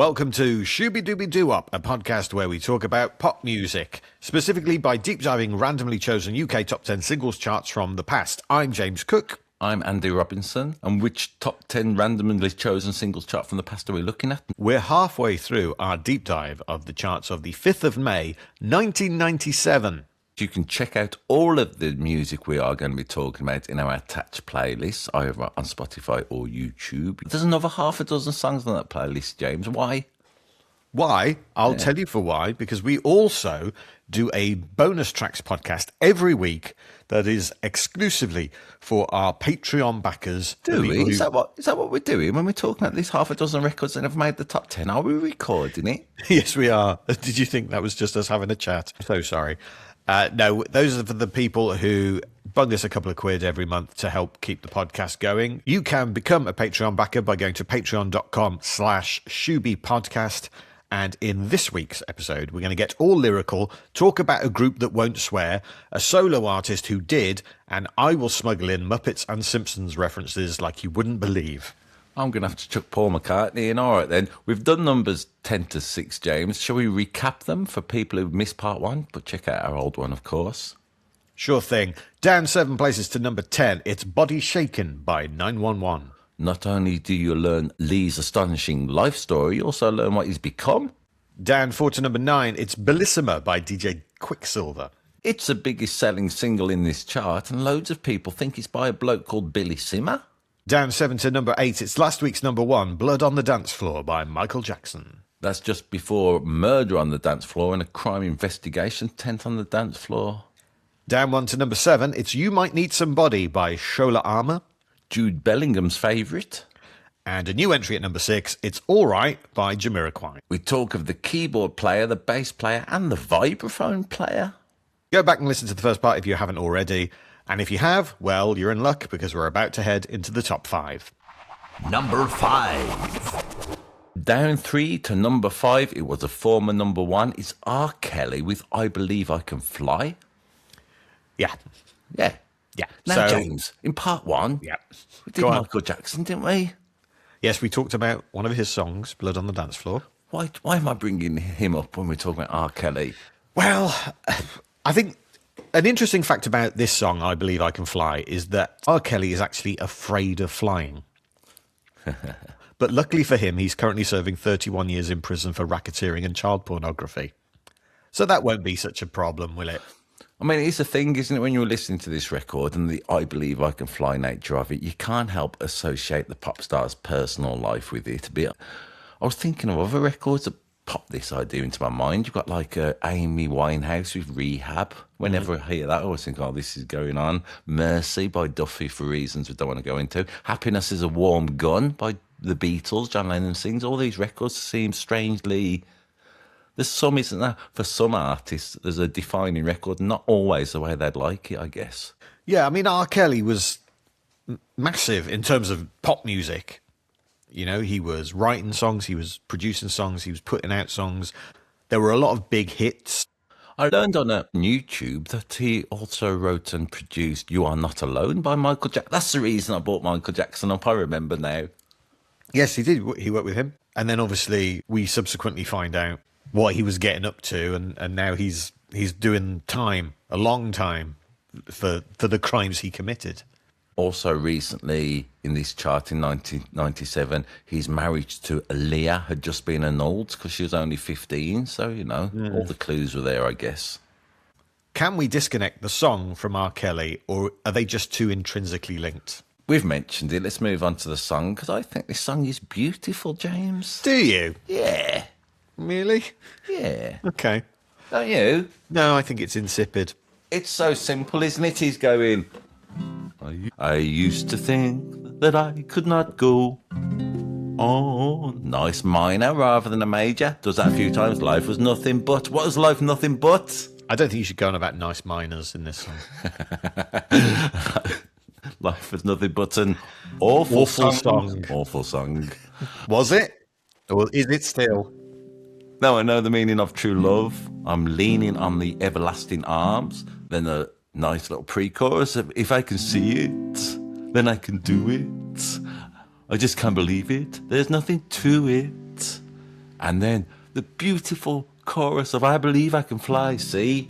Welcome to Shooby Dooby Doo Up, a podcast where we talk about pop music, specifically by deep diving randomly chosen UK top 10 singles charts from the past. I'm James Cook. I'm Andy Robinson. And which top 10 randomly chosen singles chart from the past are we looking at? We're halfway through our deep dive of the charts of the 5th of May, 1997. You can check out all of the music we are going to be talking about in our attached playlist, either on Spotify or YouTube. There's another half a dozen songs on that playlist, James. Why? Why? I'll tell you for why, because we also do a bonus tracks podcast every week that is exclusively for our Patreon backers. Do we? Is that what we're doing when we're talking about these half a dozen records that have made the top 10? Are we recording it? Yes, we are. Did you think that was just us having a chat? I'm so sorry. No, those are for the people who bung us a couple of quid every month to help keep the podcast going. You can become a Patreon backer by going to patreon.com/ShoobyPodcast. And in this week's episode, we're going to get all lyrical, talk about a group that won't swear, a solo artist who did, and I will smuggle in Muppets and Simpsons references like you wouldn't believe. I'm going to have to chuck Paul McCartney in. All right, then. We've done numbers 10 to 6, James. Shall we recap them for people who've missed part one? But check out our old one, of course. Sure thing. Down 7 places to number 10, it's Body Shaken by 911. Not only do you learn Lee's astonishing life story, you also learn what he's become. Down 4 to number 9, it's Bellissima by DJ Quicksilver. It's the biggest selling single in this chart, and loads of people think it's by a bloke called Billy Simmer. Down 7 to number 8, it's last week's number 1, Blood on the Dance Floor by Michael Jackson. That's just before Murder on the Dance Floor and a crime investigation, 10th on the dance floor. Down 1 to number 7, it's You Might Need Somebody by Shola Armour. Jude Bellingham's favourite. And a new entry at number 6, it's All Right by Jamiroquai. We talk of the keyboard player, the bass player and the vibraphone player. Go back and listen to the first part if you haven't already. And if you have, well, you're in luck because we're about to head into the top 5. Number 5. Down 3 to number 5, it was a former number 1. It's R. Kelly with I Believe I Can Fly. Yeah. Yeah. Yeah. Now, James, in part 1, yeah. we did Michael Jackson, didn't we? Yes, we talked about one of his songs, Blood on the Dance Floor. Why am I bringing him up when we're talking about R. Kelly? Well, I think an interesting fact about this song, I Believe I Can Fly, is that R. Kelly is actually afraid of flying. But luckily for him, he's currently serving 31 years in prison for racketeering and child pornography. So that won't be such a problem, will it? I mean, it's a thing, isn't it, when you're listening to this record and the I Believe I Can Fly nature of it, you can't help associate the pop star's personal life with it. I was thinking of other records that pop this idea into my mind. You've got like Amy Winehouse with Rehab. Whenever I hear that, I always think, oh, this is going on. Mercy by Duffy for reasons we don't want to go into. Happiness is a Warm Gun by the Beatles. John Lennon sings. All these records seem strangely... There's some, isn't there? For some artists, there's a defining record, not always the way they'd like it, I guess. Yeah, I mean, R. Kelly was massive in terms of pop music. You know, he was writing songs, he was producing songs, he was putting out songs. There were a lot of big hits. I learned on YouTube that he also wrote and produced You Are Not Alone by Michael Jackson. That's the reason I brought Michael Jackson up, I remember now. Yes, he did. He worked with him. And then obviously we subsequently find out what he was getting up to, and now he's doing time, a long time, for the crimes he committed. Also recently in this chart in 1997, his marriage to Aaliyah had just been annulled because she was only 15, so, you know, all the clues were there, I guess. Can we disconnect the song from R. Kelly, or are they just too intrinsically linked? We've mentioned it. Let's move on to the song, because I think this song is beautiful, James. Do you? Yeah. Really? Yeah. Okay. Don't you? No, I think it's insipid. It's so simple, isn't it? He's going, I used to think that I could not go. Oh, nice minor rather than a major. Does that a few times. Life was nothing but. What was life nothing but? I don't think you should go on about nice minors in this song. Life was nothing but an awful song. Awful song. Was it? Or is it still? Now I know the meaning of true love. I'm leaning on the everlasting arms. Then a nice little pre-chorus of if I can see it, then I can do it. I just can't believe it. There's nothing to it. And then the beautiful chorus of I Believe I Can Fly, see?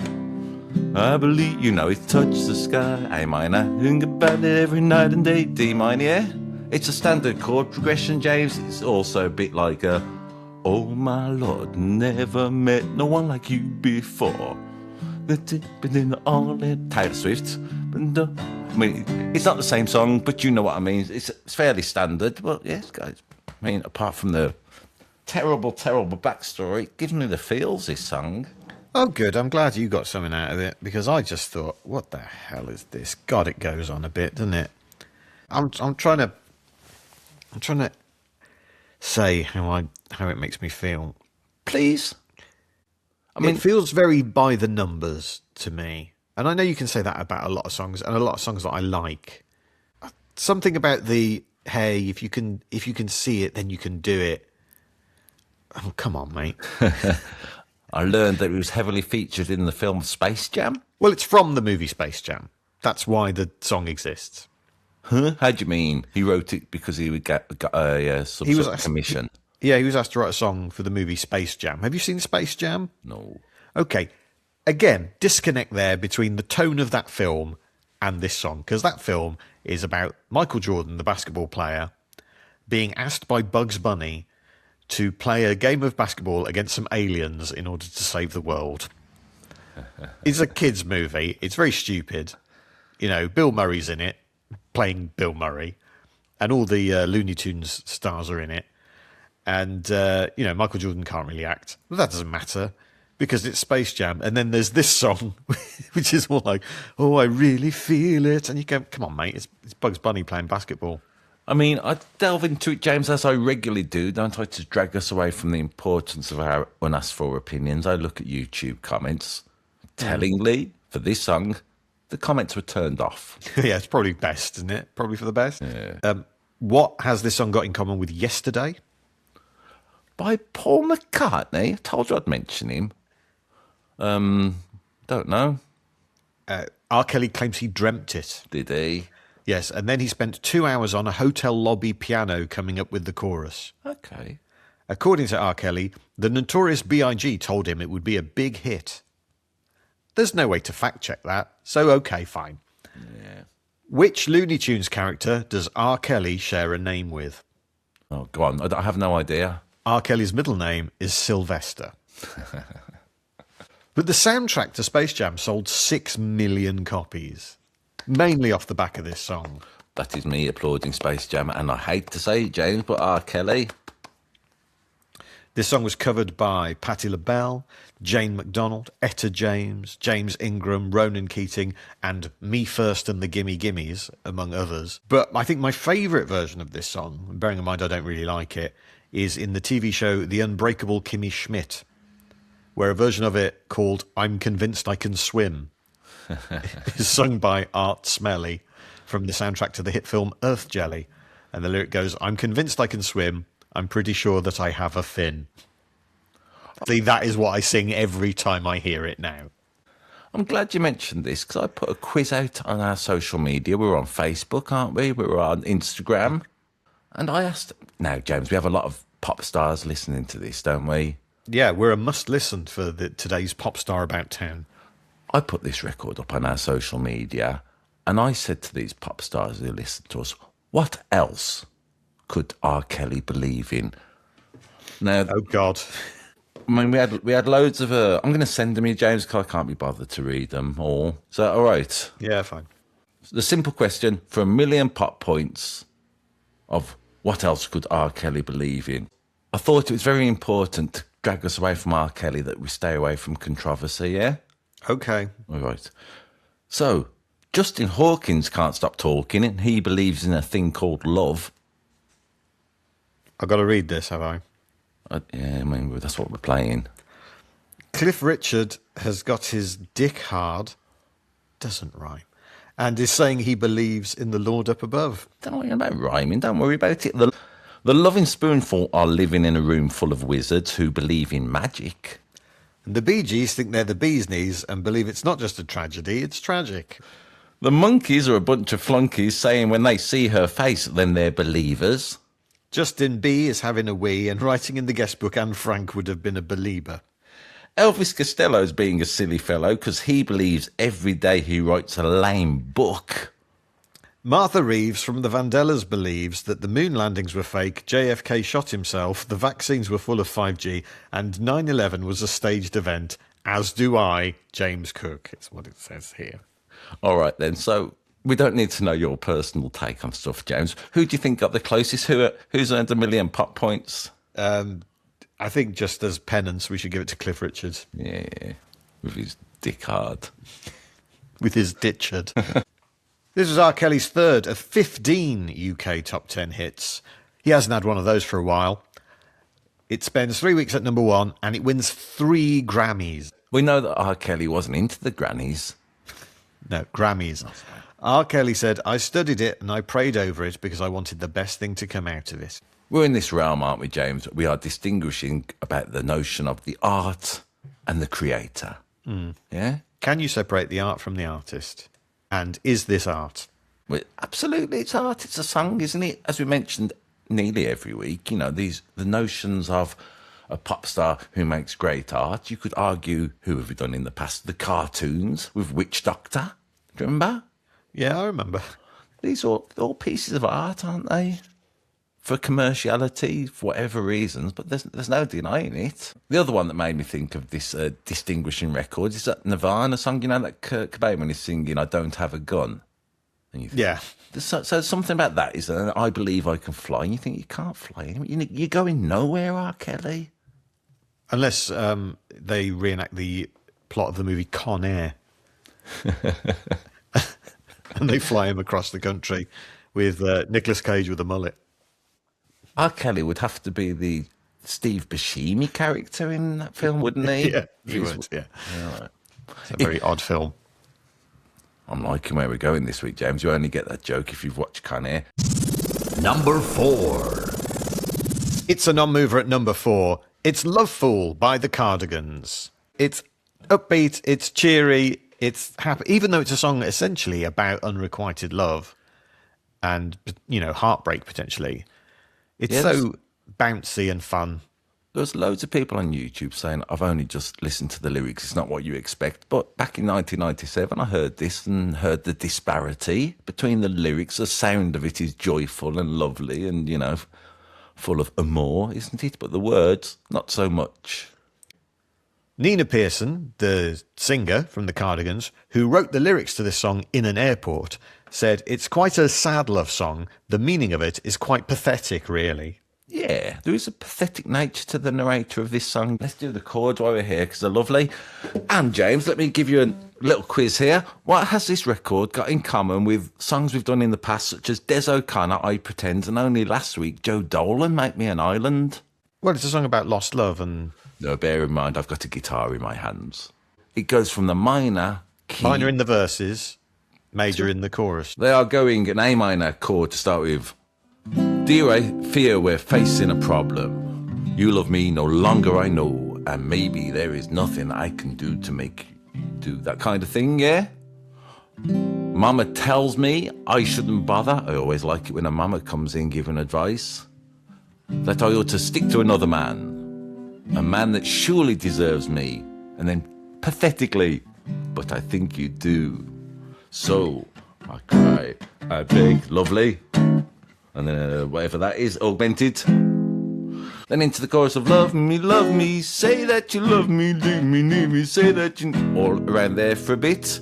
I believe, you know, it touched the sky. A minor, think about it every night and day. D minor, yeah? It's a standard chord progression, James. It's also a bit like a, oh my Lord, never met no one like you before. The tipping in the all in Taylor Swift. I mean, it's not the same song, but you know what I mean. It's fairly standard, but yes, guys. I mean, apart from the terrible, terrible backstory, it gives me the feels, this song. Oh, good. I'm glad you got something out of it, because I just thought, what the hell is this? God, it goes on a bit, doesn't it? I'm trying to say how it makes me feel. Please. I mean, it feels very by the numbers to me. And I know you can say that about a lot of songs, and a lot of songs that I like. Something about the, hey, if you can see it, then you can do it. Oh, come on, mate. I learned that it was heavily featured in the film Space Jam. Well, it's from the movie Space Jam. That's why the song exists. Huh? How do you mean? He wrote it because he would get some sort of commission? He was asked to write a song for the movie Space Jam. Have you seen Space Jam? No. Okay. Again, disconnect there between the tone of that film and this song, because that film is about Michael Jordan, the basketball player, being asked by Bugs Bunny to play a game of basketball against some aliens in order to save the world. It's a kid's movie. It's very stupid. You know, Bill Murray's in it, playing Bill Murray, and all the Looney Tunes stars are in it. And, you know, Michael Jordan can't really act. But that doesn't matter, because it's Space Jam. And then there's this song, which is more like, oh, I really feel it. And you go, come on, mate, it's Bugs Bunny playing basketball. I mean, I delve into it, James, as I regularly do. Don't I, to drag us away from the importance of our unasked for opinions. I look at YouTube comments. Tellingly, for this song, the comments were turned off. Yeah, it's probably best, isn't it? Probably for the best. Yeah. What has this song got in common with Yesterday? By Paul McCartney. I told you I'd mention him. Don't know. R. Kelly claims he dreamt it. Did he? Yes, and then he spent 2 hours on a hotel lobby piano coming up with the chorus. Okay. According to R. Kelly, the Notorious B.I.G. told him it would be a big hit. There's no way to fact check that, so okay, fine. Yeah. Which Looney Tunes character does R. Kelly share a name with? Oh, go on. I have no idea. R. Kelly's middle name is Sylvester. But the soundtrack to Space Jam sold 6 million copies, mainly off the back of this song. That is me applauding Space Jam, and I hate to say it, James, but R. Kelly. This song was covered by Patti LaBelle, Jane McDonald, Etta James, James Ingram, Ronan Keating, and Me First and the Gimme Gimmes, among others. But I think my favourite version of this song, bearing in mind I don't really like it, is in the TV show The Unbreakable Kimmy Schmidt, where a version of it called I'm Convinced I Can Swim is sung by Art Smelly from the soundtrack to the hit film Earth Jelly. And the lyric goes, I'm convinced I can swim. I'm pretty sure that I have a fin. See, that is what I sing every time I hear it now. I'm glad you mentioned this, because I put a quiz out on our social media. We're on Facebook, aren't we? We're on Instagram. And I asked... Now, James, we have a lot of pop stars listening to this, don't we? Yeah, we're a must-listen for today's Pop Star About Town. I put this record up on our social media, and I said to these pop stars who listen to us, what else could R. Kelly believe in? Now, Oh, God. I mean, we had loads of... I'm going to send them you, James, because I can't be bothered to read them all. So, all right. Yeah, fine. The simple question for 1 million pop points of what else could R. Kelly believe in? I thought it was very important to drag us away from R. Kelly that we stay away from controversy, yeah? Okay. All right. So, Justin Hawkins can't stop talking, and he believes in a thing called love. I've got to read this, have I? Yeah, I mean, that's what we're playing. Cliff Richard has got his dick hard, doesn't rhyme, and is saying he believes in the Lord up above. Don't worry about rhyming, don't worry about it. The Loving Spoonful are living in a room full of wizards who believe in magic. And the Bee Gees think they're the bee's knees and believe it's not just a tragedy, it's tragic. The Monkeys are a bunch of flunkies saying when they see her face, then they're believers. Justin B is having a wee and writing in the guest book, Anne Frank would have been a believer. Elvis Costello's being a silly fellow because he believes every day he writes a lame book. Martha Reeves from the Vandellas believes that the moon landings were fake, JFK shot himself, the vaccines were full of 5G, and 9/11 was a staged event, as do I, James Cook. It's what it says here. All right, then. So we don't need to know your personal take on stuff, James. Who do you think got the closest? Who's earned 1 million pop points? I think just as penance, we should give it to Cliff Richards. Yeah, with his dick hard. With his ditchard. This was R. Kelly's third of 15 UK top 10 hits. He hasn't had one of those for a while. It spends 3 weeks at number 1 and it wins 3 Grammys. We know that R. Kelly wasn't into the grannies. No, Grammys. R. Kelly said, I studied it and I prayed over it because I wanted the best thing to come out of it. We're in this realm, aren't we, James? We are distinguishing about the notion of the art and the creator. Yeah? Can you separate the art from the artist? And is this art? Well, absolutely, it's art. It's a song, isn't it? As we mentioned nearly every week, the notions of a pop star who makes great art. You could argue, who have we done in the past? The cartoons with Witch Doctor. Do you remember? Yeah, I remember. These are all pieces of art, aren't they? For commerciality, for whatever reasons, but there's no denying it. The other one that made me think of this distinguishing record is that Nirvana song, that Kurt Cobain when he's singing, I don't have a gun. And you think, Yeah. So something about that is that I believe I can fly, and you think you can't fly. You're going nowhere, R. Kelly. Unless they reenact the plot of the movie Con Air. And they fly him across the country with Nicolas Cage with a mullet. R. Kelly would have to be the Steve Buscemi character in that film, wouldn't he? Yeah, he would, yeah. Right. It's a very odd film. I'm liking where we're going this week, James. You only get that joke if you've watched Con Air. Number 4. It's a non-mover at number 4. It's Lovefool by the Cardigans. It's upbeat, it's cheery, it's happy, even though it's a song essentially about unrequited love and, heartbreak potentially. It's so bouncy and fun. There's loads of people on YouTube saying, I've only just listened to the lyrics. It's not what you expect. But back in 1997, I heard this and heard the disparity between the lyrics. The sound of it is joyful and lovely and, full of amour, isn't it? But the words, not so much. Nina Pearson, the singer from the Cardigans, who wrote the lyrics to this song in an airport, said, it's quite a sad love song. The meaning of it is quite pathetic, really. Yeah, there is a pathetic nature to the narrator of this song. Let's do the chords while we're here because they're lovely. And James, let me give you a little quiz here. What has this record got in common with songs we've done in the past, such as Des O'Connor, I Pretend, and only last week, Joe Dolan, Make Me an Island? Well, it's a song about lost love and... No, bear in mind, I've got a guitar in my hands. It goes from the minor key... Minor in the verses, major in the chorus. They are going an A minor chord to start with. Dear, I fear we're facing a problem. You love me no longer, I know, and maybe there is nothing I can do to make you do that kind of thing, yeah? Mama tells me I shouldn't bother. I always like it when a mama comes in giving advice. That I ought to stick to another man. A man that surely deserves me. And then pathetically, but I think you do. So I cry, I beg, lovely. And then whatever that is, augmented. Then into the chorus of love me, say that you love me, leave me, need me, say that you... All around there for a bit.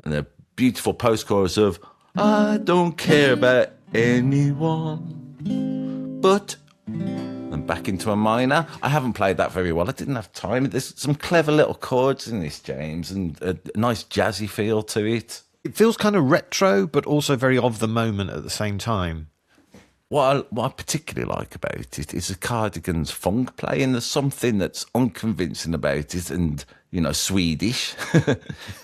And a beautiful post-chorus of I don't care about anyone but... And back into a minor. I haven't played that very well. I didn't have time. There's some clever little chords in this, James, and a nice jazzy feel to it. It feels kind of retro, but also very of the moment at the same time. What I particularly like about it is the Cardigans' funk playing. There's something that's unconvincing about it and, Swedish.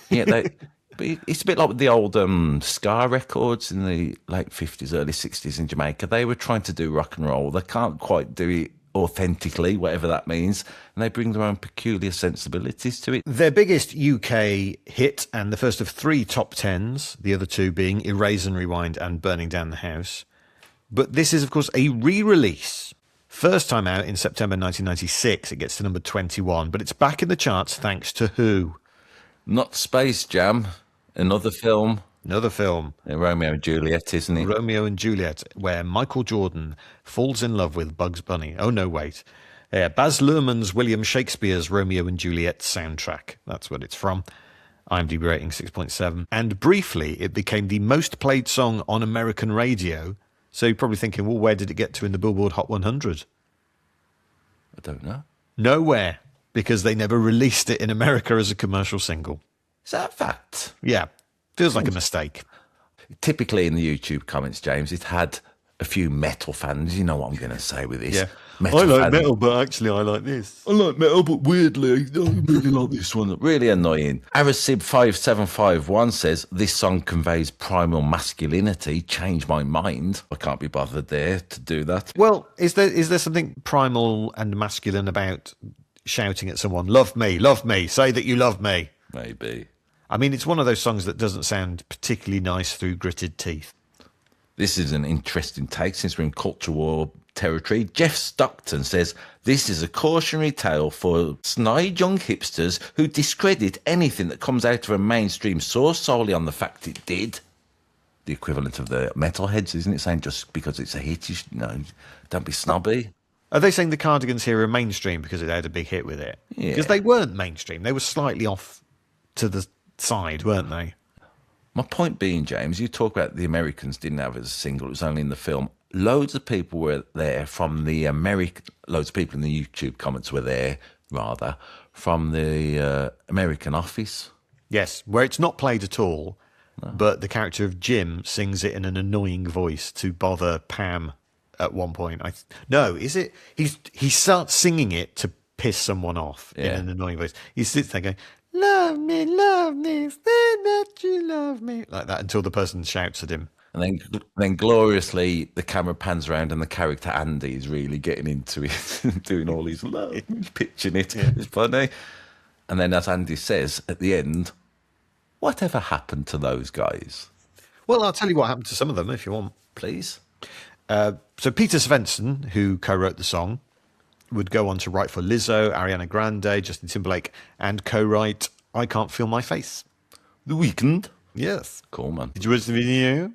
Yeah, but it's a bit like the old ska records in the late 50s, early 60s in Jamaica. They were trying to do rock and roll. They can't quite do it authentically, whatever that means, and they bring their own peculiar sensibilities to it. Their biggest UK hit, and the first of 3 top 10s, the other 2 being Erase and Rewind and Burning Down the House, But this is, of course, a re-release. First time out in September 1996. It gets to number 21, but it's back in the charts thanks to who? Not Space Jam, another film. Another film. Romeo and Juliet, isn't it? Romeo and Juliet, where Michael Jordan falls in love with Bugs Bunny. Oh, no, wait. Yeah, Baz Luhrmann's William Shakespeare's Romeo and Juliet soundtrack. That's what it's from. IMDb rating 6.7. And briefly, it became the most played song on American radio. So you're probably thinking, well, where did it get to in the Billboard Hot 100? I don't know. Nowhere, because they never released it in America as a commercial single. Is that a fact? Yeah, feels like a mistake. Typically in the YouTube comments, James, it had a few metal fans. You know what I'm going to say with this. Yeah. Metal I like fans. metal, but actually I like this. I like metal, but weirdly, I really like this one. Really annoying. Arasib5751 says, this song conveys primal masculinity. Change my mind. I can't be bothered there to do that. Well, is there something primal and masculine about shouting at someone, love me, say that you love me? Maybe. I mean, it's one of those songs that doesn't sound particularly nice through gritted teeth. This is an interesting take since we're in culture war territory. Jeff Stockton says, this is a cautionary tale for snide young hipsters who discredit anything that comes out of a mainstream source solely on the fact it did. The equivalent of the metalheads, isn't it? Saying just because it's a hit, don't be snobby. Are they saying the Cardigans here are mainstream because it had a big hit with it? Yeah. Because they weren't mainstream. They were slightly off to the side, weren't they? My point being, James, you talk about the Americans didn't have it as a single. It was only in the film. Loads of people were there from the loads of people in the YouTube comments were there, rather, from the American Office. Yes, where it's not played at all, but the character of Jim sings it in an annoying voice to bother Pam at one point. No, is it? He starts singing it to piss someone off in an annoying voice. He sits there going, love me, say that you love me, like that, until the person shouts at him. And then gloriously, the camera pans around and the character Andy is really getting into it, doing all his love, pitching it. Yeah. It's funny. And then as Andy says at the end, whatever happened to those guys? Well, I'll tell you what happened to some of them if you want. Please. So Peter Svensson, who co-wrote the song, would go on to write for Lizzo, Ariana Grande, Justin Timberlake, and co-write I Can't Feel My Face. The Weeknd. Yes. Cool, man. Did you watch the video?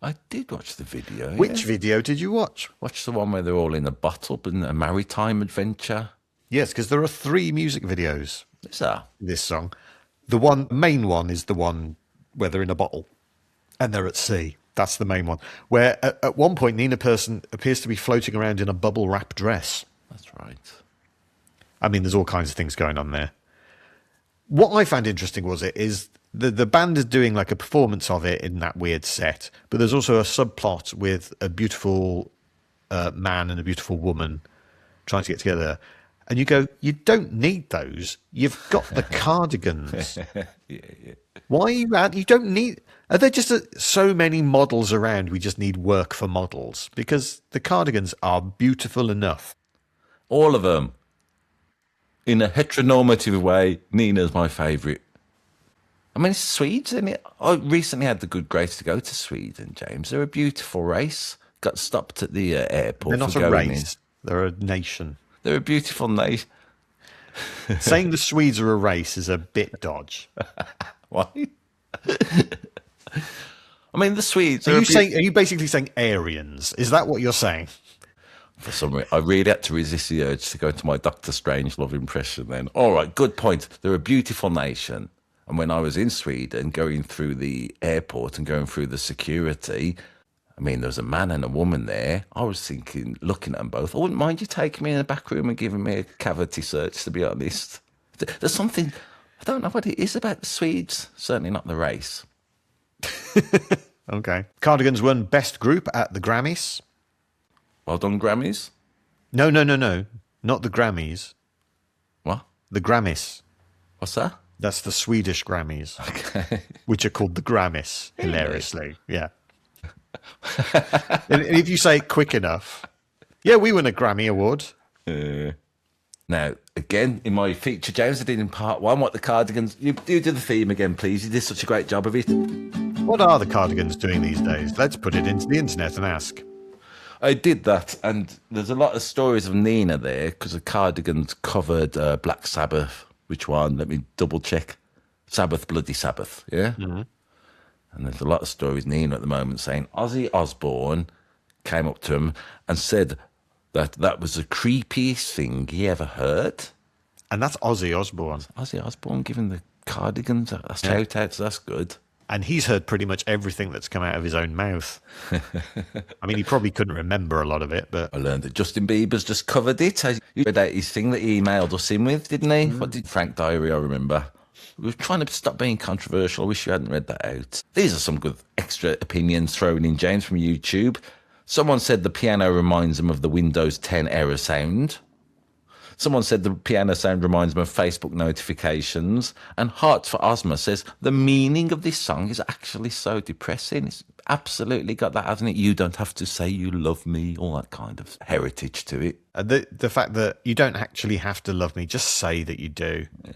I did watch the video. Which video did you watch? Watch the one where they're all in a bottle in a maritime adventure. Yes, because there are 3 music videos. Is that? This song. The main one is the one where they're in a bottle and they're at sea. That's the main one. Where at one point Nina Persson appears to be floating around in a bubble wrap dress. That's right. I mean, there's all kinds of things going on there. What I found interesting is the band is doing like a performance of it in that weird set, but there's also a subplot with a beautiful man and a beautiful woman trying to get together. And you go, you don't need those. You've got the Cardigans. Yeah. Why are you out? You don't need... Are there just so many models around we just need work for models? Because the Cardigans are beautiful enough. All of them. In a heteronormative way, Nina's my favourite. I mean, it's Swedes, isn't it? I recently had the good grace to go to Sweden, James. They're a beautiful race. Got stopped at the airport. They're not for a going race. in. They're a nation. They're a beautiful nation. Saying the Swedes are a race is a bit dodge. Why? I mean, the Swedes. Are you basically saying Aryans? Is that what you're saying? For some reason, I really had to resist the urge to go into my Doctor Strangelove impression then. All right, good point. They're a beautiful nation. And when I was in Sweden, going through the airport and going through the security, I mean, there was a man and a woman there. I was thinking, looking at them both, I wouldn't mind you taking me in the back room and giving me a cavity search, to be honest. There's something, I don't know what it is about the Swedes. Certainly not the race. Okay. Cardigans won Best Group at the Grammys. Well done, Grammys. No. Not the Grammys. What? The Grammys. What's that? That's the Swedish Grammys. Okay. Which are called the Grammys, hilariously. Yeah. And if you say it quick enough, yeah, we won a Grammy Award. Now, again, in my feature, James, I did in part 1, what the Cardigans... You do the theme again, please. You did such a great job of it. What are the Cardigans doing these days? Let's put it into the internet and ask. I did that, and there's a lot of stories of Nina there because the Cardigans covered Black Sabbath. Which one? Let me double check. Sabbath, Bloody Sabbath, yeah? Mm-hmm. And there's a lot of stories, Nina, at the moment, saying Ozzy Osbourne came up to him and said that was the creepiest thing he ever heard. And that's Ozzy Osbourne. Ozzy Osbourne giving the Cardigans a shout-out, so that's good. And he's heard pretty much everything that's come out of his own mouth. I mean, he probably couldn't remember a lot of it, but... I learned that Justin Bieber's just covered it. You read out his thing that he emailed us in with, didn't he? What did Frank Diary, I remember? We were trying to stop being controversial. I wish you hadn't read that out. These are some good extra opinions thrown in, James, from YouTube. Someone said the piano reminds them of the Windows 10 error sound. Someone said the piano sound reminds them of Facebook notifications. And Hearts for Ozma says the meaning of this song is actually so depressing. It's absolutely got that, hasn't it? You don't have to say you love me, all that kind of heritage to it. The fact that you don't actually have to love me, just say that you do. Yeah.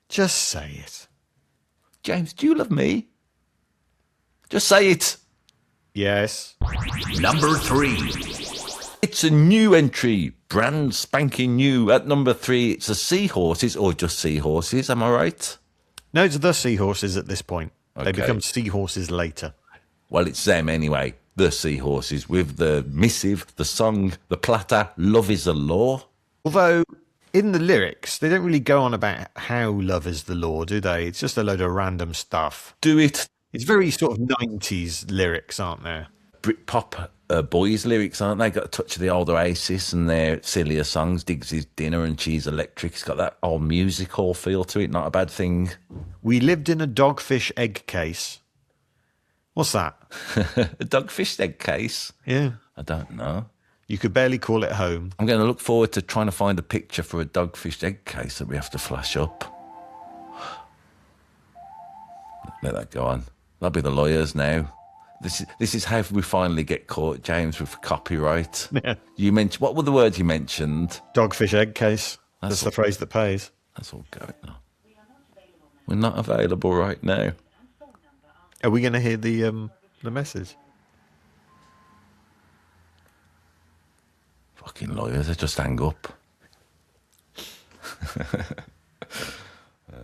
Just say it. James, do you love me? Just say it. Yes. Number 3. It's a new entry, brand spanking new. At number 3, it's the Seahorses, or just Seahorses, am I right? No, it's the Seahorses at this point. Okay. They become Seahorses later. Well, it's them anyway, the Seahorses, with the missive, the song, the platter, Love is the Law. Although, in the lyrics, they don't really go on about how love is the law, do they? It's just a load of random stuff. Do it. It's very sort of 90s lyrics, aren't there? Britpop boys lyrics, aren't they? Got a touch of the old Oasis and their sillier songs, Diggs' Dinner and Cheese Electric. It's got that old music hall feel to it, not a bad thing. We lived in a dogfish egg case. What's that? A dogfish egg case? Yeah. I don't know. You could barely call it home. I'm going to look forward to trying to find a picture for a dogfish egg case that we have to flash up. Let that go on. That'll be the lawyers now. This is how we finally get caught, James, with copyright. Yeah. You mentioned, what were the words you mentioned? Dogfish egg case. That's the phrase that pays. That's all going on. We're not available right now. Are we going to hear the message? Fucking lawyers, they just hang up.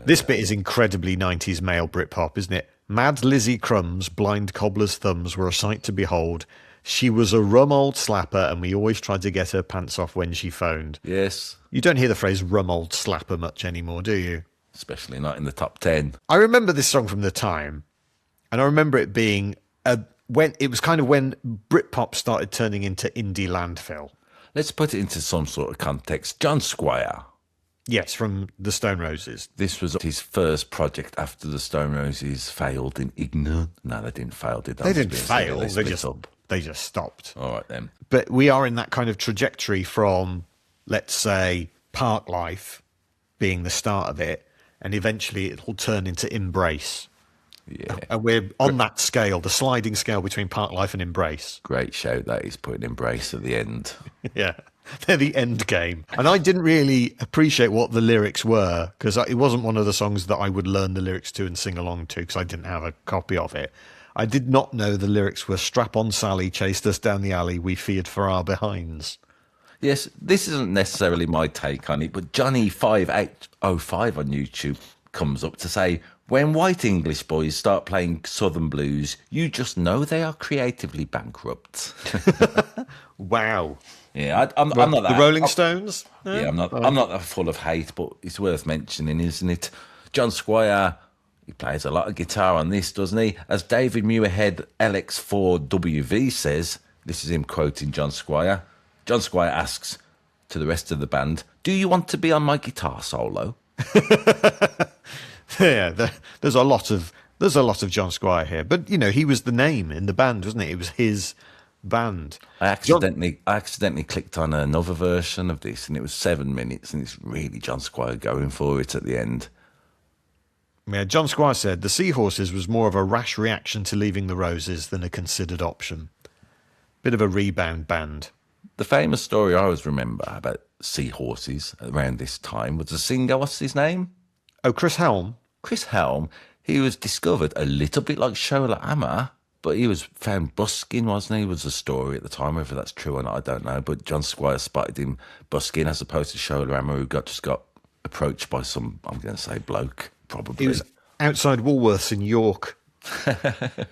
This bit is incredibly 90s male Britpop, isn't it? Mad Lizzie Crumb's blind cobbler's thumbs were a sight to behold. She was a rum old slapper, and we always tried to get her pants off when she phoned. Yes. You don't hear the phrase rum old slapper much anymore, do you? Especially not in the top 10. I remember this song from the time, and I remember it being when it was kind of when Britpop started turning into indie landfill. Let's put it into some sort of context. John Squire. Yes, from the Stone Roses. This was his first project after the Stone Roses failed in ignorant. No, they didn't fail, did they? They didn't fail. They They just stopped. All right, then. But we are in that kind of trajectory from, let's say, Park Life being the start of it, and eventually it will turn into Embrace. Yeah. And we're on that scale, the sliding scale between Park Life and Embrace. Great shout that is, putting Embrace at the end. Yeah, they're the end game. And I didn't really appreciate what the lyrics were, because it wasn't one of the songs that I would learn the lyrics to and sing along to, because I didn't have a copy of it. I did not know the lyrics were "Strap on Sally chased us down the alley, we feared for our behinds." Yes, this isn't necessarily my take on it, but Johnny5805 on YouTube comes up to say, when white English boys start playing Southern blues, you just know they are creatively bankrupt. Wow. Yeah, I'm not that. The Rolling Stones? Yeah, I'm not that full of hate, but it's worth mentioning, isn't it? John Squire, he plays a lot of guitar on this, doesn't he? As David Muirhead LX4WV says, this is him quoting John Squire. John Squire asks to the rest of the band, "Do you want to be on my guitar solo?" Yeah, there's a lot of John Squire here, but you know he was the name in the band, wasn't it? It was his band. I accidentally clicked on another version of this, and it was 7 minutes, and it's really John Squire going for it at the end. Yeah, John Squire said the Seahorses was more of a rash reaction to leaving the Roses than a considered option. Bit of a rebound band. The famous story I always remember about Seahorses around this time was the singer, what's his name? Oh, Chris Helm. Chris Helm. He was discovered a little bit like Shola Ama But he was found busking, wasn't he? Was the story at the time. Whether that's true or not, I don't know. But John Squires spotted him busking as opposed to Shola Hammer, who just got approached by some, I'm going to say, bloke, probably. He was outside Woolworths in York.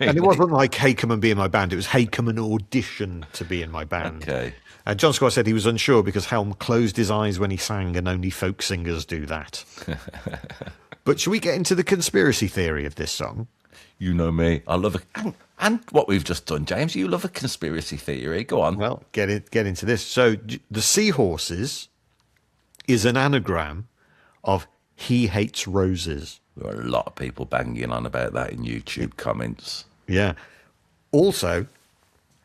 And it wasn't like, hey, come and be in my band. It was, hey, come and audition to be in my band. Okay. And John Squire said he was unsure because Helm closed his eyes when he sang, and only folk singers do that. But should we get into the conspiracy theory of this song? You know me. I love it. And what we've just done, James, you love a conspiracy theory. Go on. Well, get into this. So the Seahorses is an anagram of He Hates Roses. There are a lot of people banging on about that in YouTube comments. Yeah. Also,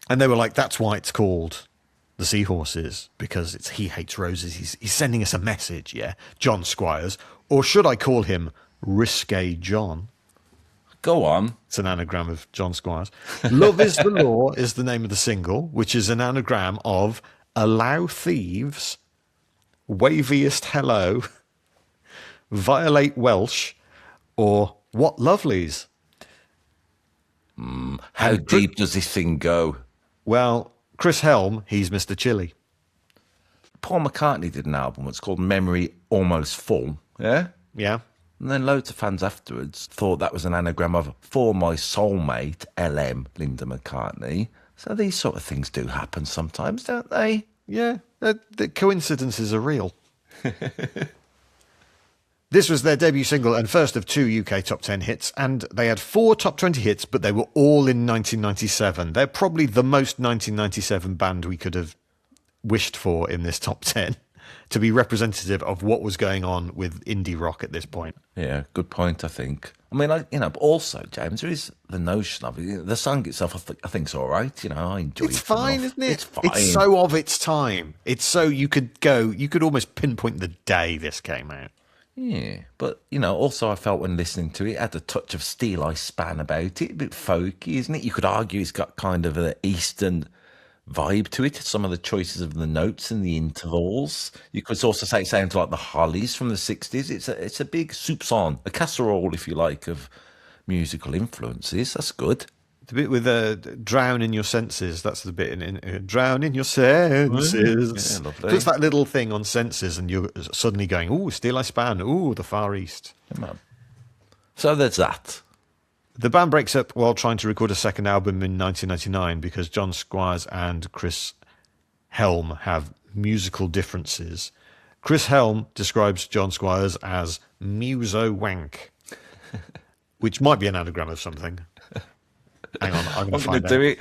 and they were like, that's why it's called the Seahorses, because it's He Hates Roses. He's sending us a message, yeah, John Squires. Or should I call him Risque John? Go on. It's an anagram of John Squires. Love is the Law is the name of the single, which is an anagram of Allow Thieves, Waviest Hello, Violate Welsh, or What Lovelies. How deep does this thing go? Well, Chris Helm, he's Mr. Chili. Paul McCartney did an album. It's called Memory Almost Full. Yeah? Yeah. And then loads of fans afterwards thought that was an anagram of For My Soulmate, LM, Linda McCartney. So these sort of things do happen sometimes, don't they? Yeah, the coincidences are real. This was their debut single and first of 2 UK top 10 hits, and they had 4 top 20 hits, but they were all in 1997. They're probably the most 1997 band we could have wished for in this top 10 to be representative of what was going on with indie rock at this point. Yeah, good point, I think. I mean, but also, James, there is the notion of it. The song itself, I think's all right. I enjoy it. It's fine, enough. isn't it? It's fine. It's so of its time. It's so you could almost pinpoint the day this came out. Yeah, but, also I felt when listening to it, it had a touch of Steel Eye Span about it, a bit folky, isn't it? You could argue it's got kind of an Eastern vibe to it, some of the choices of the notes and the intervals. You could also say it sounds like the Hollies from the 60s. It's a big soupçon, a casserole, if you like, of musical influences. That's good. The bit with drown in your senses, that's the bit in drown in your senses. Yeah, lovely. Just that little thing on senses, and you're suddenly going, ooh, Steel Eye Span, ooh, the Far East. Come on. So there's that. The band breaks up while trying to record a second album in 1999 because John Squires and Chris Helm have musical differences. Chris Helm describes John Squires as muso wank, which might be an anagram of something. Hang on, I'm going to find out. Do it.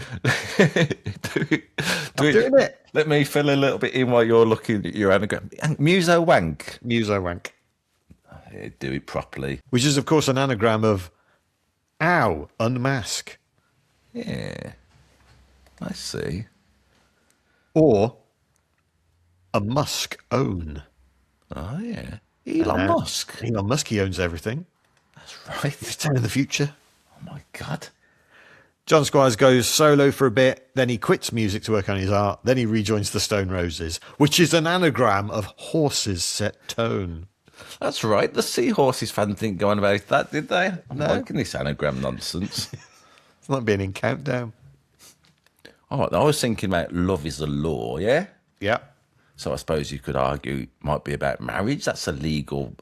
I'm doing it. Let me fill a little bit in while you're looking at your anagram. Muso wank. Muso wank. Yeah, do it properly. Which is, of course, an anagram of ow, unmask. Yeah, I see. Or a Musk own. Oh, yeah. Elon Musk. Elon Musk, he owns everything. That's right. He's telling the future. Oh, my God. John Squires goes solo for a bit, then he quits music to work on his art, then he rejoins the Stone Roses, which is an anagram of horses set tone. That's right. The Seahorses fans didn't go on about that, did they? I'm liking this anagram nonsense. It's not being in Countdown. Oh, I was thinking about Love is a Law, yeah? Yeah. So I suppose you could argue it might be about marriage. That's a legal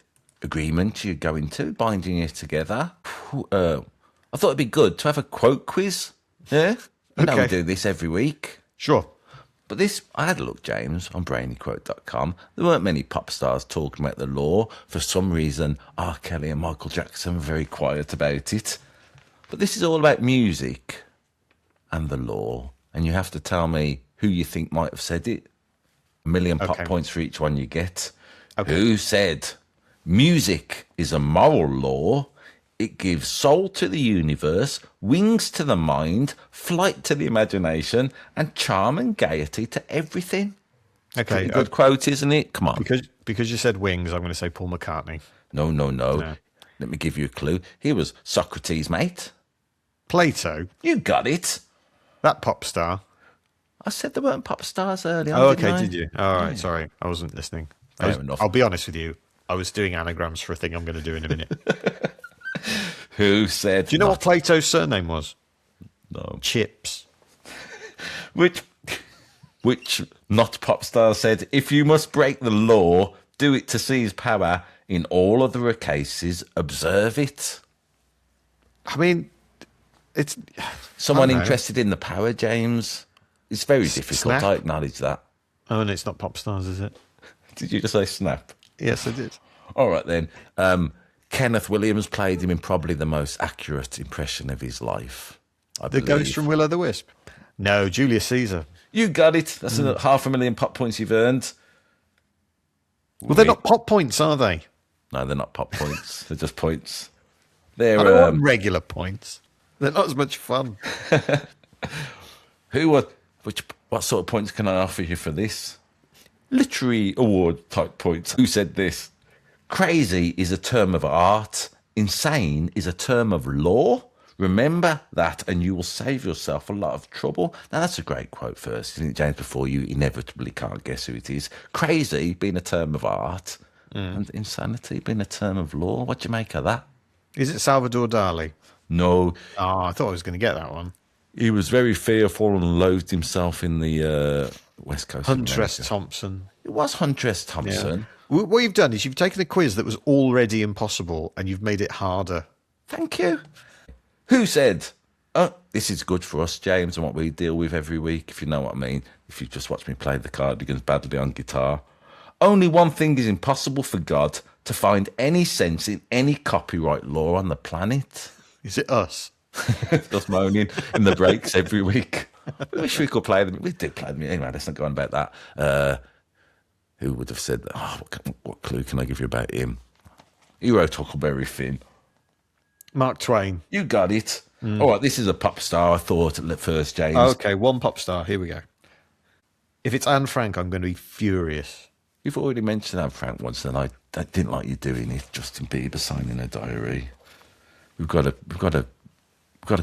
agreement you go into, binding you together. I thought it'd be good to have a quote quiz. Yeah? You know we do this every week. Sure. But this, I had a look, James, on brainyquote.com. There weren't many pop stars talking about the law. For some reason, R. Kelly and Michael Jackson were very quiet about it. But this is all about music and the law. And you have to tell me who you think might have said it. 1 million pop points for each one you get. Okay. Who said, music is a moral law. It gives soul to the universe, wings to the mind, flight to the imagination, and charm and gaiety to everything. Okay. Pretty good quote, isn't it? Come on. Because you said wings, I'm going to say Paul McCartney. No. Let me give you a clue. He was Socrates' mate. Plato. You got it. That pop star. I said there weren't pop stars earlier. Oh, okay, did you? All right, sorry. I wasn't listening. Fair enough. I'll be honest with you. I was doing anagrams for a thing I'm going to do in a minute. Who said... Do you know what Plato's surname was? No. Chips. Which not pop star said, if you must break the law, do it to seize power. In all other cases, observe it. I mean, it's... Someone I don't know. interested in the power, James. It's very difficult. Snap? I acknowledge that. Oh, and it's not pop stars, is it? Did you just say snap? Yes, I did. All right, then. Kenneth Williams played him in probably the most accurate impression of his life. I The believe. ghost from Will o' the Wisp. No, Julius Caesar. You got it. That's 500,000 pop points you've earned. Well, they're not pop points, are they? No, they're not pop points. They're just points. They're I don't want regular points. They're not as much fun. what sort of points can I offer you for this? Literary award type points. Who said this? Crazy is a term of art. Insane is a term of law. Remember that and you will save yourself a lot of trouble. Now, that's a great quote first, isn't it, James? Before you inevitably can't guess who it is. Crazy being a term of art and insanity being a term of law. What do you make of that? Is it Salvador Dali? No, Oh, I thought I was going to get that one. he was very fearful and loathed himself in the West Coast. of Huntress America. Thompson. It was Huntress Thompson. What you've done is you've taken a quiz that was already impossible and you've made it harder. Thank you. Who said, oh, this is good for us, James, and what we deal with every week, if you know what I mean, if you just watch me play the Cardigans badly on guitar. Only one thing is impossible for God, to find any sense in any copyright law on the planet. Is it us? Just moaning in the breaks every week. I wish we could play them. We did play them. Anyway, let's not go on about that. Who would have said that? Oh, what clue can I give you about him? He wrote Huckleberry Finn. Mark Twain. You got it. All right, this is a pop star, I thought, at first, James. Okay, one pop star. Here we go. If it's Anne Frank, I'm going to be furious. You've already mentioned Anne Frank once, and I didn't like you doing it. Justin Bieber signing a diary. We've got to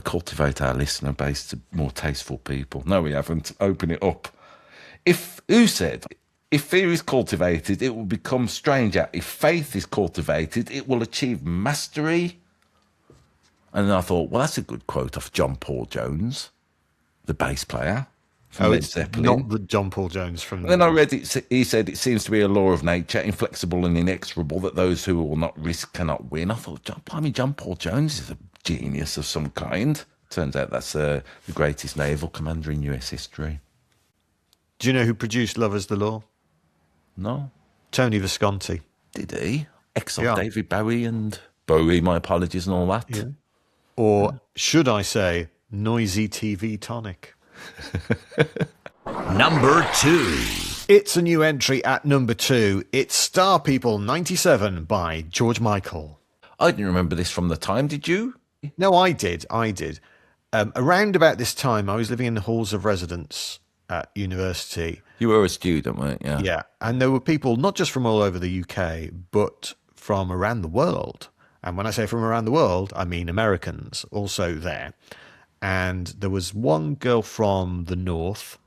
cultivate our listener base to more tasteful people. No, we haven't. Open it up. Who said, if fear is cultivated, it will become stranger. If faith is cultivated, it will achieve mastery. And then I thought, well, that's a good quote off John Paul Jones, the bass player from Led It's Zeppelin. not the John Paul Jones from... Then I read it. He said it seems to be a law of nature, inflexible and inexorable, that those who will not risk cannot win. I thought, John Paul Jones is a genius of some kind. Turns out that's the greatest naval commander in US history. Do you know who produced Love is the Law? No, Tony Visconti. did he? Ex of Yeah. David Bowie and Bowie. My apologies and all that. Yeah. Or should I say, Noisy TV Tonic? Number 2. It's a new entry at number 2. It's Star People 97 by George Michael. I didn't remember this from the time. Did you? No, I did. Around about this time, I was living in the halls of residence at university. You were a student, weren't you? Yeah. And there were people not just from all over the UK, but from around the world. And when I say from around the world, I mean Americans also there. And there was one girl from the north,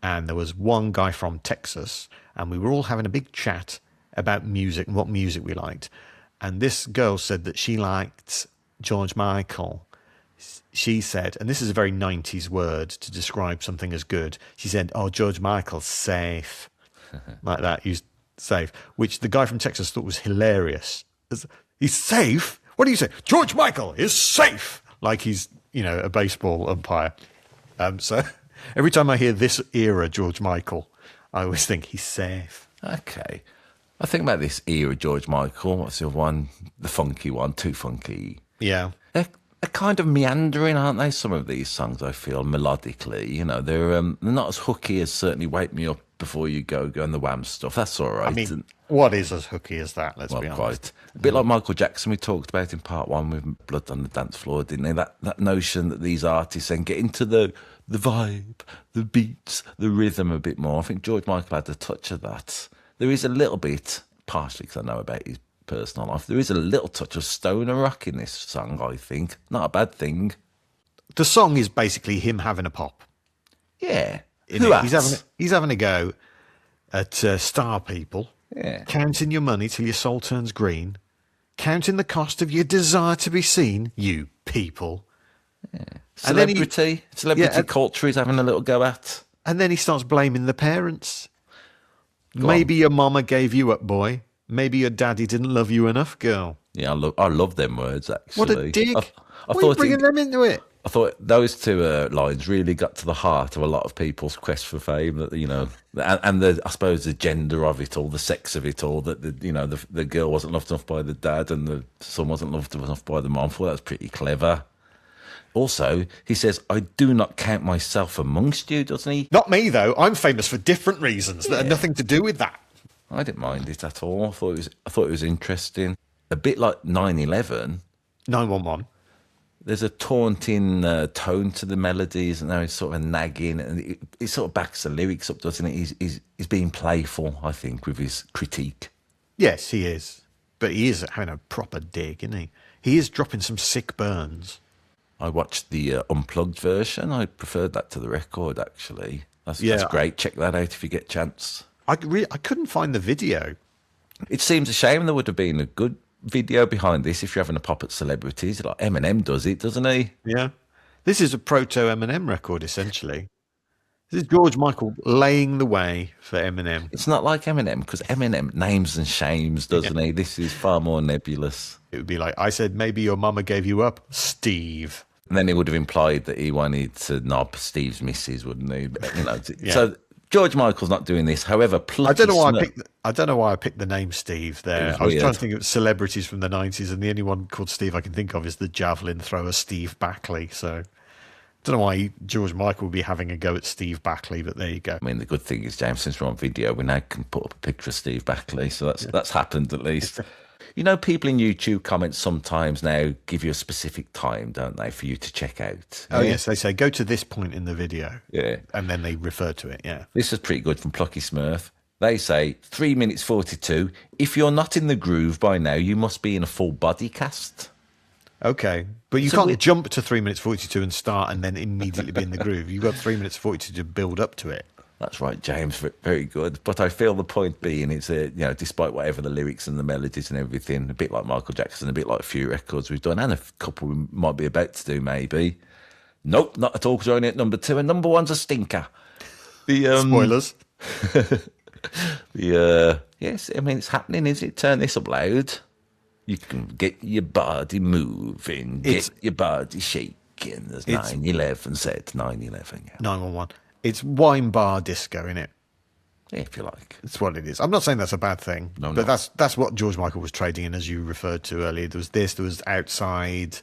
and there was one guy from Texas, and we were all having a big chat about music and what music we liked. And this girl said that she liked George Michael. She said, and this is a very 90s word to describe something as good. She said, oh, George Michael's safe. Like that, used safe, which the guy from Texas thought was hilarious. He's safe? What do you say? George Michael is safe. Like he's, a baseball umpire. So every time I hear this era George Michael, I always think he's safe. Okay. I think about this era, George Michael. What's the other one? The funky one, Too Funky. Yeah. They're kind of meandering, aren't they? Some of these songs, I feel, melodically. They're not as hooky as certainly Wake Me Up Before You Go and the Wham stuff. That's all right. I mean, what is as hooky as that? Let's be honest. Quite. A bit like Michael Jackson we talked about in part 1 with Blood on the Dance Floor, didn't they? That notion that these artists then get into the vibe, the beats, the rhythm a bit more. I think George Michael had a touch of that. There is a little bit, partially because I know about his personal life, there is a little touch of stoner rock in this song, I think. Not a bad thing. The song is basically him having a pop. Yeah. He's having a go at Star People. Yeah. Counting your money till your soul turns green. Counting the cost of your desire to be seen, you people. Yeah. And then he- Celebrity Yeah, culture he's having a little go at. And then he starts blaming the parents. Maybe your mama gave you up, boy. Maybe your daddy didn't love you enough, girl. Yeah, I love them words, actually. What a dig. I Why are you thought bringing them into it? I thought those two lines really got to the heart of a lot of people's quest for fame. That and the I suppose the gender of it all, the sex of it all. That the girl wasn't loved enough by the dad, and the son wasn't loved enough by the mom. I thought that was pretty clever. Also, he says, "I do not count myself amongst you," doesn't he? Not me, though. I'm famous for different reasons that had nothing to do with that. I didn't mind it at all. I thought it was interesting. A bit like 9/11. 911. There's a taunting tone to the melodies, and it's sort of a nagging, and it sort of backs the lyrics up, doesn't it? He's being playful, I think, with his critique. Yes, he is. But he is having a proper dig, isn't he? He is dropping some sick burns. I watched the unplugged version. I preferred that to the record, actually. That's great. Check that out if you get a chance. I couldn't find the video. It seems a shame there would have been a good video behind this if you're having a pop at celebrities. Like Eminem does it, doesn't he? Yeah. This is a proto Eminem record, essentially. This is George Michael laying the way for Eminem. It's not like Eminem, because Eminem names and shames, doesn't he? This is far more nebulous. It would be like, I said, maybe your mama gave you up, Steve. And then it would have implied that he wanted to knob Steve's missus, wouldn't he? Yeah. So George Michael's not doing this. However, I don't know why I picked the name Steve there. I was weird. trying to think of celebrities from the 90s, and the only one called Steve I can think of is the javelin thrower Steve Backley. So I don't know why George Michael would be having a go at Steve Backley, but there you go. I mean, the good thing is, James, since we're on video, we now can put up a picture of Steve Backley. So that's happened at least. You know, people in YouTube comments sometimes now give you a specific time, don't they, for you to check out? Oh, yes, they say, go to this point in the video. Yeah. And then they refer to it, yeah. This is pretty good from Plucky Smurf. They say, 3 minutes 42. If you're not in the groove by now, you must be in a full body cast. Okay. But you can't jump to 3 minutes 42 and start and then immediately be in the groove. You've got 3 minutes 42 to build up to it. That's right, James. Very good. But I feel the point being is, despite whatever the lyrics and the melodies and everything, a bit like Michael Jackson, a bit like a few records we've done, and a couple we might be about to do, maybe. Nope, not at all, because we're only at number 2, and number 1's a stinker. Spoilers. Yes, I mean, it's happening, is it? Turn this up loud. You can get your body moving, get your body shaking. There's 9/11 said, 9/11. Yeah. 911. It's wine bar disco, innit? Yeah, if you like. That's what it is. I'm not saying that's a bad thing, but that's what George Michael was trading in, as you referred to earlier. There was this, there was Outside,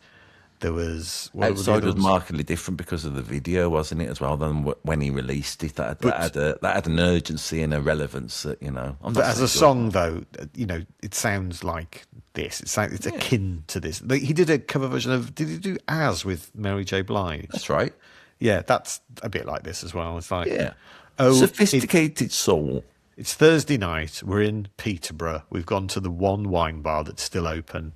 there was... Outside was markedly different because of the video, wasn't it, as well, than when he released it. That had an urgency and a relevance that, But as a song, though, it sounds like this. It's akin to this. He did a cover version of... Did he do As with Mary J. Blige? That's right. Yeah, that's a bit like this as well. It's like... Yeah. Oh, sophisticated soul. It's Thursday night. We're in Peterborough. We've gone to the one wine bar that's still open.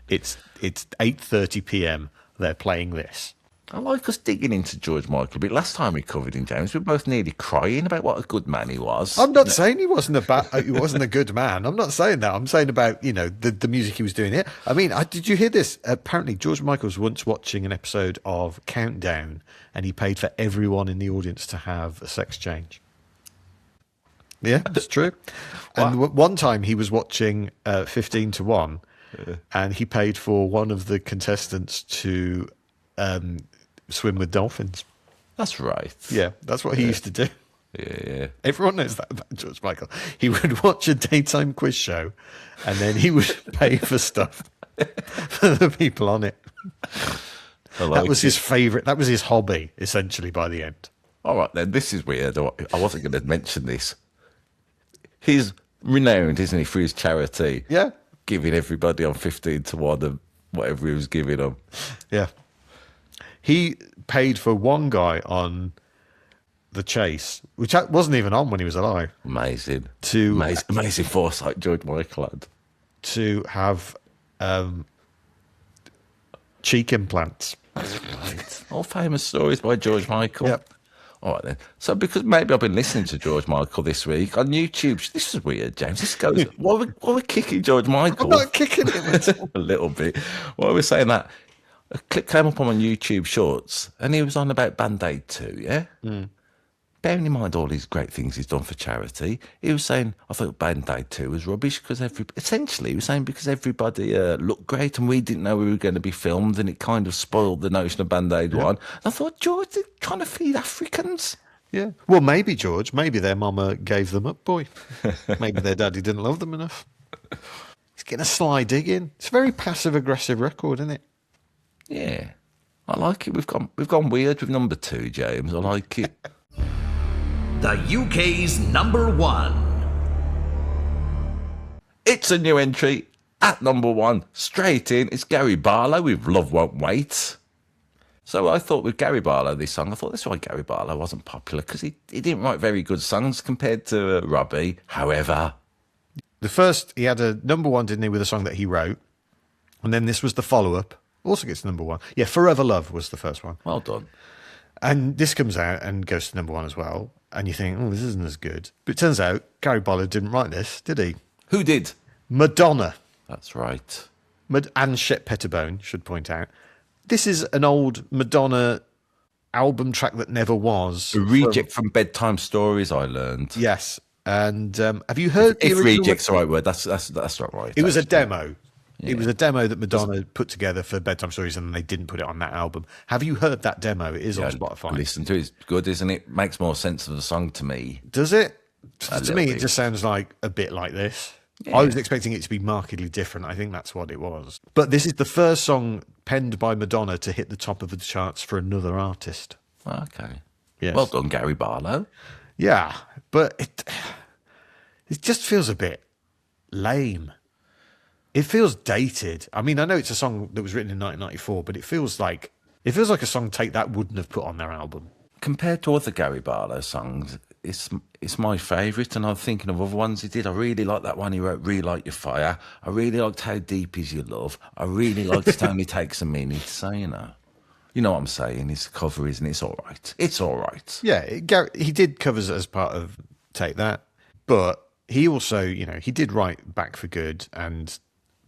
It's 8:30 p.m. They're playing this. I like us digging into George Michael a bit. Last time we covered him, James, we were both nearly crying about what a good man he was. I'm not saying he wasn't a good man. I'm not saying that. I'm saying about the music he was doing here. I mean, did you hear this? Apparently, George Michael was once watching an episode of Countdown, and he paid for everyone in the audience to have a sex change. Yeah, that's true. And one time he was watching 15 to 1, and he paid for one of the contestants to swim with dolphins. That's right. Yeah, that's what he used to do. Yeah. Everyone knows that about George Michael. He would watch a daytime quiz show, and then he would pay for stuff for the people on it. That was his favourite. That was his hobby, essentially, by the end. All right, then. This is weird. I wasn't going to mention this. He's renowned, isn't he, for his charity? Yeah. Giving everybody on 15 to 1 and whatever he was giving them. Yeah. He paid for one guy on The Chase, which wasn't even on when he was alive. Amazing. Amazing foresight George Michael had. To have cheek implants. That's right. All famous stories by George Michael. Yep. All right, then. So, because maybe I've been listening to George Michael this week on YouTube. This is weird, James. This goes, why are we kicking George Michael? I'm not kicking him at all. A little bit. Why are we saying that? a clip came up on my YouTube Shorts, and he was on about Band-Aid 2, yeah? Bearing in mind all these great things he's done for charity, he was saying, I thought Band-Aid 2 was rubbish because essentially he was saying because everybody looked great and we didn't know we were going to be filmed, and it kind of spoiled the notion of Band-Aid 1. And I thought, George, they're trying to feed Africans. Yeah. Well, maybe, George, maybe their mama gave them up, boy. Maybe their daddy didn't love them enough. He's getting a sly dig in. It's a very passive-aggressive record, isn't it? Yeah. I like it. We've gone weird with number 2, James. I like it. The UK's number 1. It's a new entry at number 1. Straight in, it's Gary Barlow with Love Won't Wait. So I thought with Gary Barlow, this song, I thought that's why Gary Barlow wasn't popular, because he didn't write very good songs compared to Robbie. However, The first, he had a number 1, didn't he, with a song that he wrote. And then this was the follow-up. Also gets number 1. Yeah, Forever Love was the first one. well done. And this comes out and goes to number 1 as well. And you think, oh, this isn't as good. But it turns out Gary Barlow didn't write this, did he? Who did? Madonna. That's right. And Shep Pettibone, should point out. This is an old Madonna album track that never was. A reject from Bedtime Stories, I learned. Yes. And have you heard the If original? reject's the right word, that's not right. It was a actually. demo. It was a demo that Madonna put together for Bedtime Stories, and they didn't put it on that album. Have you heard that demo? It is on Spotify. Listen to it. It's good, isn't it? Makes more sense of the song to me. Does it? A To me, little it bit. just sounds like a bit like this. Yeah. I was expecting it to be markedly different. I think that's what it was. But this is the first song penned by Madonna to hit the top of the charts for another artist. Okay. Yes. Well done, Gary Barlow. Yeah, but it just feels a bit lame. It feels dated. I mean, I know it's a song that was written in 1994, but it feels like a song Take That wouldn't have put on their album. Compared to other Gary Barlow songs, it's my favourite, and I'm thinking of other ones he did. I really like that one he wrote, Relight Your Fire. I really liked How Deep Is Your Love. I really liked It Only Takes a Minute. So, you know what I'm saying. It's a cover, isn't it? It's all right. It's all right. Yeah, he did covers it as part of Take That, but he also, he did write Back for Good and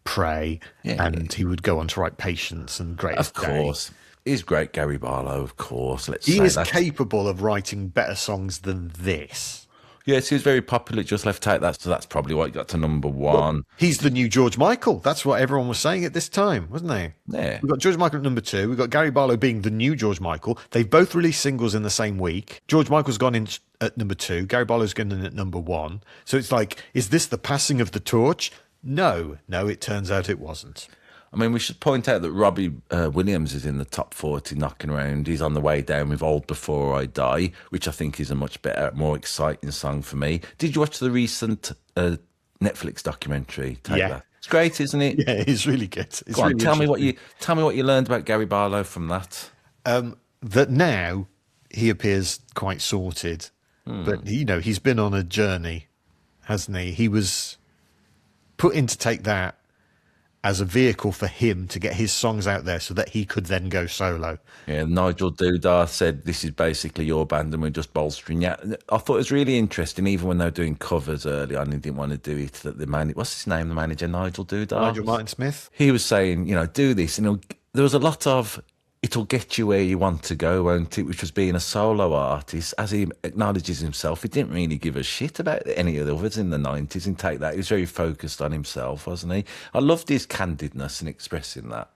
Pray, and he would go on to write Patience and Greatest Of Day. course. He's great, Gary Barlow, of course. He is that. capable of writing better songs than this. Yes, he was very popular. Just left Take That, so that's probably why he got to number 1. He's the new George Michael. That's what everyone was saying at this time, wasn't they? Yeah. We've got George Michael at number 2. We've got Gary Barlow being the new George Michael. They've both released singles in the same week. George Michael's gone in at number 2. Gary Barlow's gone in at number 1. So it's like, is this the passing of the torch? No, it turns out it wasn't. I mean, we should point out that Robbie Williams is in the top 40 knocking around. He's on the way down with Old Before I Die, which I think is a much better, more exciting song for me. Did you watch the recent Netflix documentary? Take Yeah. That? It's great, isn't it? Yeah, it's really good. It's Go on, really tell me interesting. what you learned about Gary Barlow from that. That now he appears quite sorted, but he's been on a journey, hasn't he? He was put in to Take That as a vehicle for him to get his songs out there so that he could then go solo. Yeah, Nigel Dudar said, this is basically your band and we're just bolstering you. I thought it was really interesting, even when they were doing covers early on, he didn't want to do it. That what's his name, the manager, Nigel Dudar? Nigel Martin Smith? He was saying, do this. And there was a lot of, it'll get you where you want to go, won't it? Which was being a solo artist. As he acknowledges himself, he didn't really give a shit about any of the others in the 90s and Take That. He was very focused on himself, wasn't he? I loved his candidness in expressing that.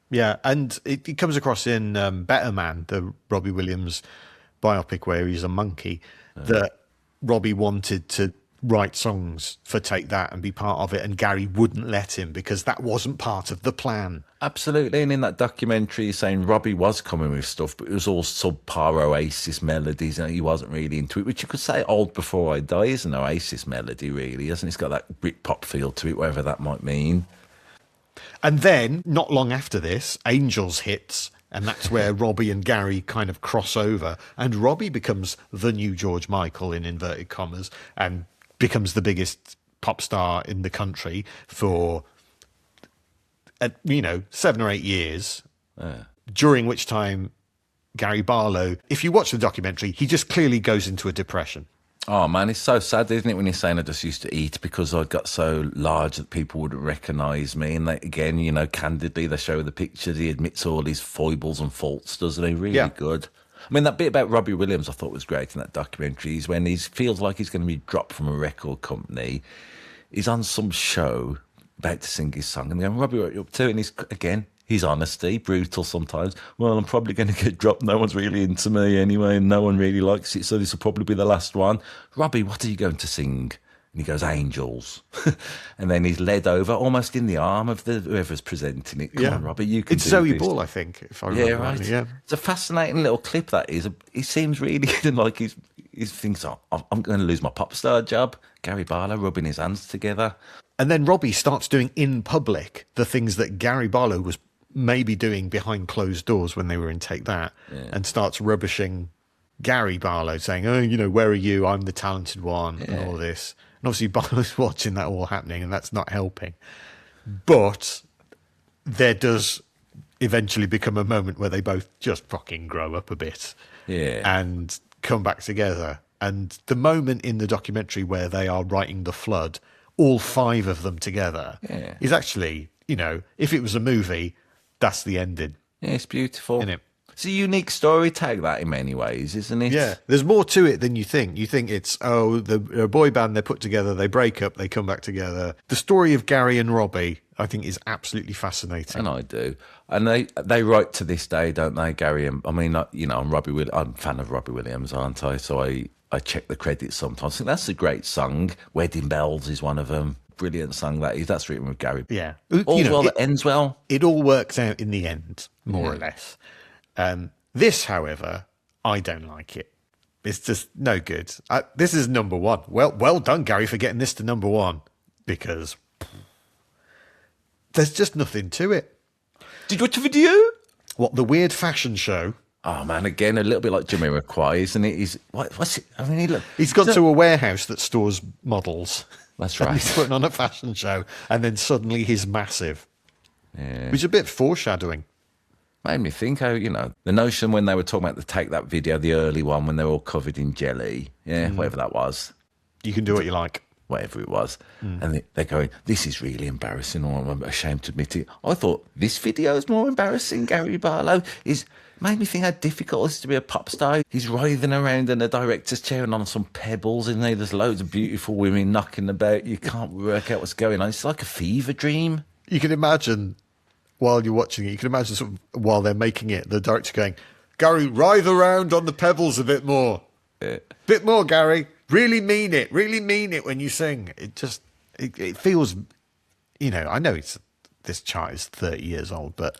Yeah, and it comes across in Better Man, the Robbie Williams biopic where he's a monkey, that Robbie wanted to write songs for Take That and be part of it, and Gary wouldn't let him because that wasn't part of the plan. Absolutely, and in that documentary, he's saying Robbie was coming with stuff, but it was all subpar Oasis melodies, and he wasn't really into it, which you could say Old Before I Die is an Oasis melody, really, isn't it? It's got that Britpop feel to it, whatever that might mean. And then, not long after this, Angels hits, and that's where Robbie and Gary kind of cross over, and Robbie becomes the new George Michael, in inverted commas, and becomes the biggest pop star in the country for 7 or 8 years, during which time Gary Barlow, if you watch the documentary, he just clearly goes into a depression. Oh man, it's so sad, isn't it, when you're saying I just used to eat because I got so large that people wouldn't recognise me. And they, again, candidly, they show the pictures. He admits all his foibles and faults, doesn't he? Really Yeah. good. I mean, that bit about Robbie Williams I thought was great in that documentary is when he feels like he's going to be dropped from a record company. He's on some show about to sing his song and going, Robbie, what are you up to? And his honesty, brutal sometimes. Well, I'm probably going to get dropped. No one's really into me anyway, and no one really likes it, so this will probably be the last one. Robbie, what are you going to sing? And he goes, Angels. And then he's led over almost in the arm of whoever's presenting it. Come on, Robbie, you can It's do Zoe this. Ball, I think, if I remember Yeah, right. rightly. Yeah. It's a fascinating little clip, that is. He seems really like he thinks, oh, I'm going to lose my pop star job. Gary Barlow rubbing his hands together. And then Robbie starts doing in public the things that Gary Barlow was maybe doing behind closed doors when they were in Take That, and starts rubbishing Gary Barlow, saying, oh, where are you? I'm the talented one, and all this. And obviously Barlow's watching that all happening, and that's not helping. But there does eventually become a moment where they both just fucking grow up a bit and come back together. And the moment in the documentary where they are writing The Flood, all five of them together, is actually, if it was a movie, that's the ending. Yeah, it's beautiful. Isn't it? It's a unique story tag, that, in many ways, isn't it? Yeah, there's more to it than you think. You think it's, they're a boy band, they're put together, they break up, they come back together. The story of Gary and Robbie, I think, is absolutely fascinating. And I do. And they write to this day, don't they, Gary? And I mean, I'm I'm a fan of Robbie Williams, aren't I? So I check the credits sometimes. I think that's a great song. Wedding Bells is one of them. Brilliant song that is. That's written with Gary. Yeah. All's well that ends well. It all works out in the end, more or less. This, however, I don't like it. It's just no good. This is number one. Well done, Gary, for getting this to number one, because there's just nothing to it. Did you watch the video? What, the weird fashion show? Oh man, again a little bit like Jamiroquai, isn't it? What's it? I mean, He's gone to a warehouse that stores models. That's And right. he's putting on a fashion show, and then suddenly he's massive. Yeah. Which is a bit foreshadowing. Made me think how, the notion when they were talking about the Take That video, the early one, when they were all covered in jelly, whatever that was, You can do what you like. whatever it was, and they're going, this is really embarrassing, or I'm ashamed to admit it. I thought, this video is more embarrassing, Gary Barlow. Made me think how difficult it is to be a pop star. He's writhing around in a director's chair and on some pebbles, and there's loads of beautiful women knocking about. You can't work out what's going on. It's like a fever dream. You can imagine, while you're watching it, you can imagine sort of, while they're making it, the director going, Gary, writhe around on the pebbles a bit more. Bit more, Gary. Really mean it. Really mean it when you sing. It feels, I know this chart is 30 years old, but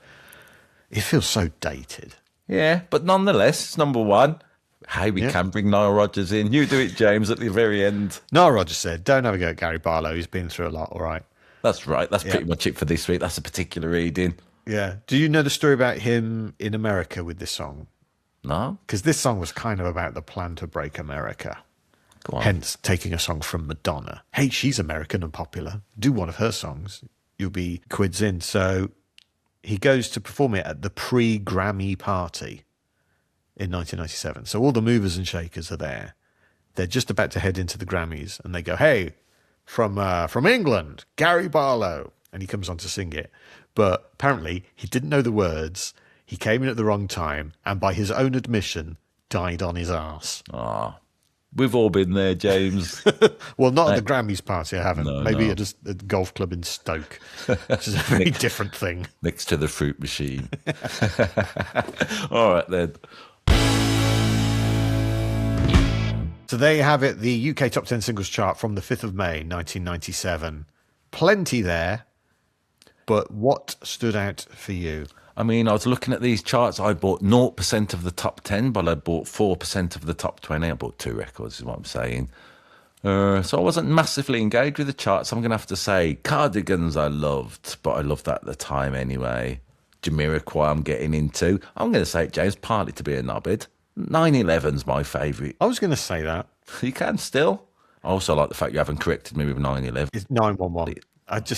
it feels so dated. Yeah, but nonetheless, it's number one. Hey, we can bring Nile Rodgers in. You do it, James, at the very end. Nile Rodgers said, don't have a go at Gary Barlow. He's been through a lot, all right. That's right. That's pretty much it for this week. That's a particular reading. Yeah. Do you know the story about him in America with this song? No? Because this song was kind of about the plan to break America. Go on. Hence, taking a song from Madonna. Hey, she's American and popular. Do one of her songs. You'll be quids in. So he goes to perform it at the pre-Grammy party in 1997. So all the movers and shakers are there. They're just about to head into the Grammys, and they go, hey, from England, Gary Barlow. And he comes on to sing it. But apparently he didn't know the words. He came in at the wrong time, and by his own admission, died on his arse. Ah, we've all been there, James. Well, not at the Grammys party, I haven't. No, Maybe no. at a golf club in Stoke, which is a very different thing. Next to the fruit machine. All right, then. So there you have it, the UK Top 10 Singles Chart from the 5th of May, 1997. Plenty there, but what stood out for you? I mean, I was looking at these charts. I bought 0% of the top 10, but I bought 4% of the top 20. I bought 2 records, is what I'm saying. So I wasn't massively engaged with the charts. I'm going to have to say Cardigans I loved, but I loved that at the time anyway. Jamiroquai I'm getting into. I'm going to say it, James, partly to be a knobhead. 9/11's my favourite. I was going to say that. You can still. I also like the fact you haven't corrected me with 9/11. It's 911.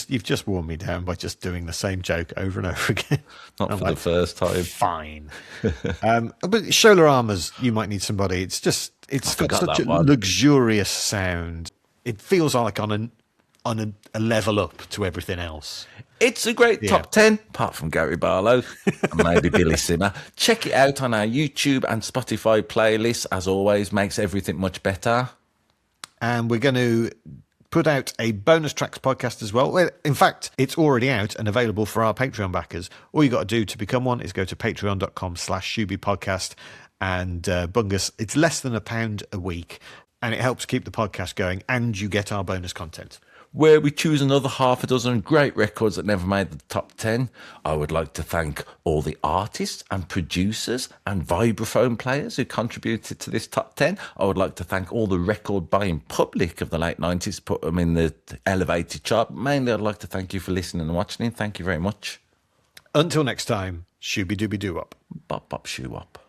You've just worn me down by just doing the same joke over and over again. Not I'm for the first time. Fine. But Shola Armours, you might need somebody. It's got forgot such that a one. luxurious sound. It feels like on a level up to everything else. It's a great top 10, apart from Gary Barlow and maybe Billy Simmer. Check it out on our YouTube and Spotify playlist. As always, makes everything much better. And we're going to put out a bonus tracks podcast as well. Well, in fact, it's already out and available for our Patreon backers. All you got to do to become one is go to patreon.com/Shooby podcast and Bungus. It's less than £1 a week, and it helps keep the podcast going, and you get our bonus content. Where we choose another half a dozen great records that never made the top 10. I would like to thank all the artists and producers and vibraphone players who contributed to this top 10. I would like to thank all the record buying public of the late 90s, put them in the elevated chart. Mainly, I'd like to thank you for listening and watching. Thank you very much. Until next time, shooby dooby doo up. Bop bop shoo up.